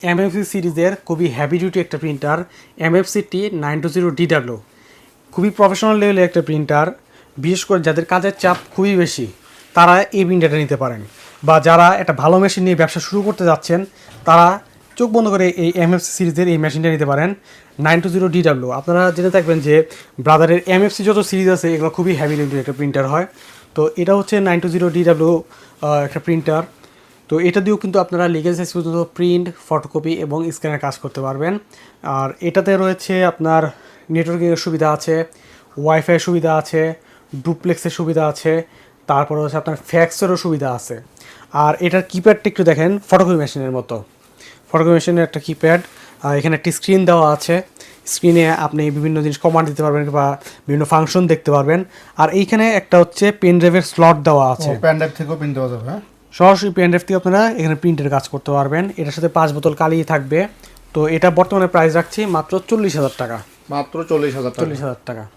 MFC সিরিজের খুবই heavy duty একটা প্রিন্টার MFCT 920DW খুবই প্রফেশনাল লেভেলের একটা প্রিন্টার। বিশেষ করে যাদের কাজের চাপ খুবই বেশি তারা এই প্রিন্টারটা নিতে পারেন, বা যারা একটা ভালো মেশিন নিয়ে ব্যবসা শুরু করতে যাচ্ছেন তারা চোখ বন্ধ করে এই MFC সিরিজের এই মেশিনটা নিতে পারেন 920DW। আপনারা জেনে থাকবেন যে ব্রাদারের MFC যত সিরিজ আছে এগুলো খুবই হ্যাভি ডিউটি একটা প্রিন্টার হয়। তো এটা হচ্ছে 920DW একটা প্রিন্টার। তো এটা দিয়েও কিন্তু আপনারা লিগ্যাল সাইজ পর্যন্ত প্রিন্ট, ফটোকপি এবং স্ক্যানের কাজ করতে পারবেন। আর এটাতে রয়েছে আপনার নেটওয়ার্কিংয়ের সুবিধা আছে, ওয়াইফাইয়ের সুবিধা আছে, ডুপ্লেক্সের সুবিধা আছে, তারপরে হচ্ছে আপনার ফ্যাক্সেরও সুবিধা আছে। আর এটার কিপ্যাডটা একটু দেখেন ফটোকপি মেশিনের মতো, ফটোকপি মেশিনের একটা কিপ্যাড। এখানে একটি স্ক্রিন দেওয়া আছে, স্ক্রিনে আপনি বিভিন্ন জিনিস কমান্ড দিতে পারবেন বা বিভিন্ন ফাংশন দেখতে পারবেন। আর এইখানে একটা হচ্ছে পেন ড্রাইভের স্লট দেওয়া আছে, পেন ড্রাইভ থেকেও প্রিন্ট দেওয়া যাবে। হ্যাঁ, সরাসরি পেন ড্রাইভ থেকে আপনারা এখানে প্রিন্টের কাজ করতে পারবেন। এটার সাথে 5 বোতল কালি থাকবে। তো এটা বর্তমানে প্রাইস রাখছি মাত্র 40,000 টাকা। মাত্র 40,000 টাকা। 40,000 টাকা।